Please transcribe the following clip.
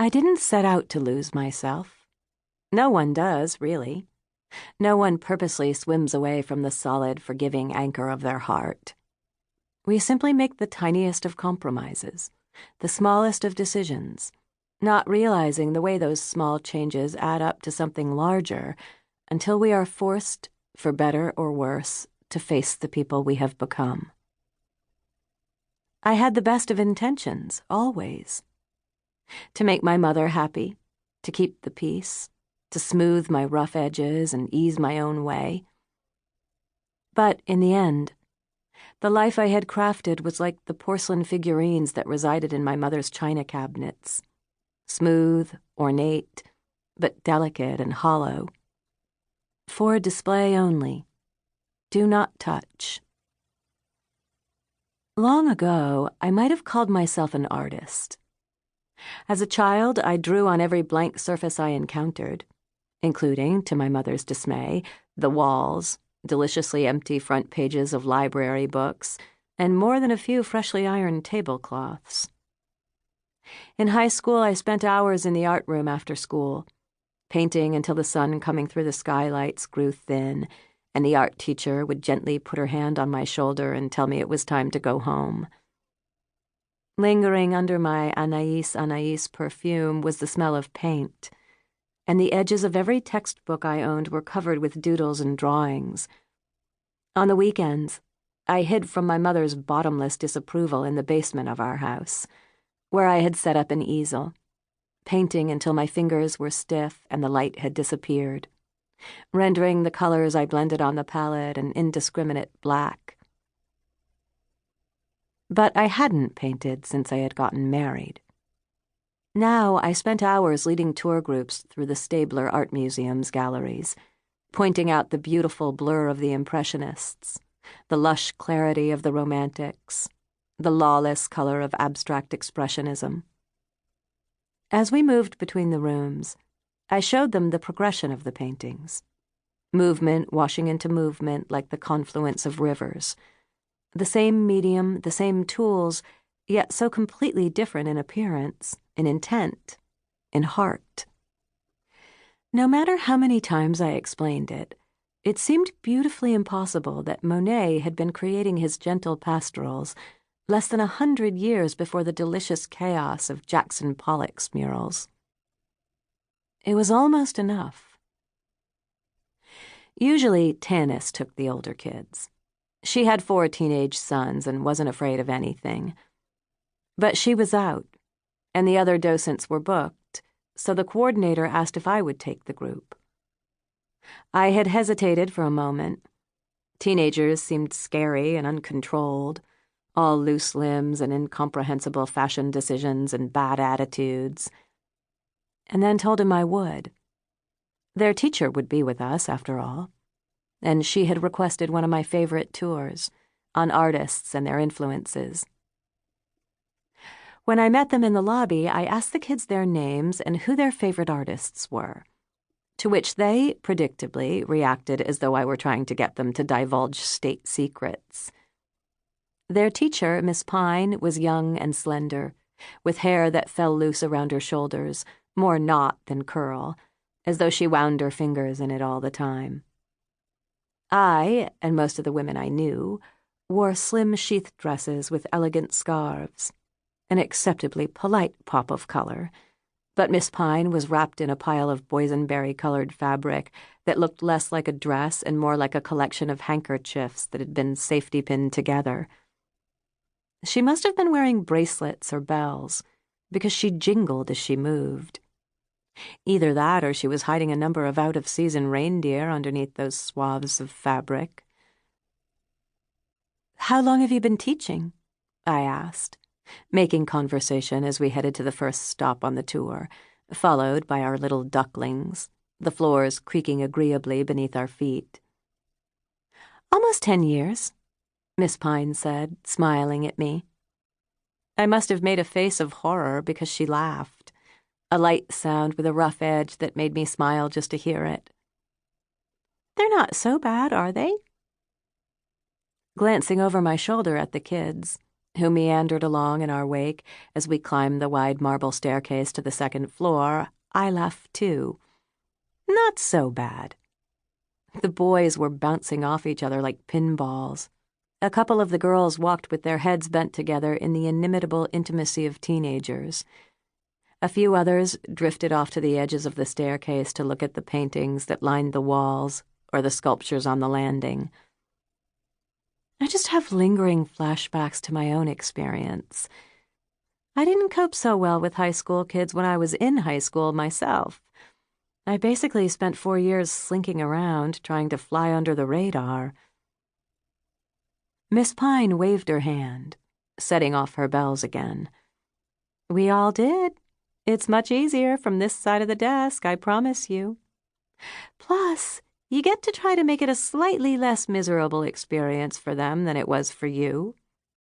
I didn't set out to lose myself. No one does, really. No one purposely swims away from the solid, forgiving anchor of their heart. We simply make the tiniest of compromises, the smallest of decisions, not realizing the way those small changes add up to something larger until we are forced, for better or worse, to face the people we have become. I had the best of intentions, always. To make my mother happy, to keep the peace, to smooth my rough edges and ease my own way. But in the end, the life I had crafted was like the porcelain figurines that resided in my mother's china cabinets. Smooth, ornate, but delicate and hollow. For display only. Do not touch. Long ago, I might have called myself an artist. As a child, I drew on every blank surface I encountered, including, to my mother's dismay, the walls, deliciously empty front pages of library books, and more than a few freshly ironed tablecloths. In high school, I spent hours in the art room after school, painting until the sun coming through the skylights grew thin, and the art teacher would gently put her hand on my shoulder and tell me it was time to go home. Lingering under my Anais perfume was the smell of paint, and the edges of every textbook I owned were covered with doodles and drawings. On the weekends, I hid from my mother's bottomless disapproval in the basement of our house, where I had set up an easel, painting until my fingers were stiff and the light had disappeared, rendering the colors I blended on the palette an indiscriminate black. But I hadn't painted since I had gotten married. Now I spent hours leading tour groups through the Stabler Art Museum's galleries, pointing out the beautiful blur of the Impressionists, the lush clarity of the Romantics, the lawless color of abstract expressionism. As we moved between the rooms, I showed them the progression of the paintings, movement washing into movement like the confluence of rivers, the same medium, the same tools, yet so completely different in appearance, in intent, in heart. No matter how many times I explained it, it seemed beautifully impossible that Monet had been creating his gentle pastorals less than 100 years before the delicious chaos of Jackson Pollock's murals. It was almost enough. Usually, Tanis took the older kids. She had 4 teenage sons and wasn't afraid of anything. But she was out, and the other docents were booked, so the coordinator asked if I would take the group. I had hesitated for a moment. Teenagers seemed scary and uncontrolled, all loose limbs and incomprehensible fashion decisions and bad attitudes, and then told him I would. Their teacher would be with us, after all, and she had requested one of my favorite tours, on artists and their influences. When I met them in the lobby, I asked the kids their names and who their favorite artists were, to which they, predictably, reacted as though I were trying to get them to divulge state secrets. Their teacher, Miss Pine, was young and slender, with hair that fell loose around her shoulders, more knot than curl, as though she wound her fingers in it all the time. I, and most of the women I knew, wore slim sheath dresses with elegant scarves, an acceptably polite pop of color, but Miss Pine was wrapped in a pile of boysenberry-colored fabric that looked less like a dress and more like a collection of handkerchiefs that had been safety-pinned together. She must have been wearing bracelets or bells, because she jingled as she moved. Either that or she was hiding a number of out-of-season reindeer underneath those swathes of fabric. "How long have you been teaching?" I asked, making conversation as we headed to the first stop on the tour, followed by our little ducklings, the floors creaking agreeably beneath our feet. "Almost 10 years," Miss Pine said, smiling at me. I must have made a face of horror because she laughed, a light sound with a rough edge that made me smile just to hear it. "They're not so bad, are they?" Glancing over my shoulder at the kids, who meandered along in our wake as we climbed the wide marble staircase to the second floor, I laughed too. Not so bad. The boys were bouncing off each other like pinballs. A couple of the girls walked with their heads bent together in the inimitable intimacy of teenagers. A few others drifted off to the edges of the staircase to look at the paintings that lined the walls or the sculptures on the landing. I just have lingering flashbacks to my own experience. I didn't cope so well with high school kids when I was in high school myself. I basically spent 4 years slinking around, trying to fly under the radar. Miss Pine waved her hand, setting off her bells again. We all did. It's much easier from this side of the desk, I promise you. Plus, you get to try to make it a slightly less miserable experience for them than it was for you.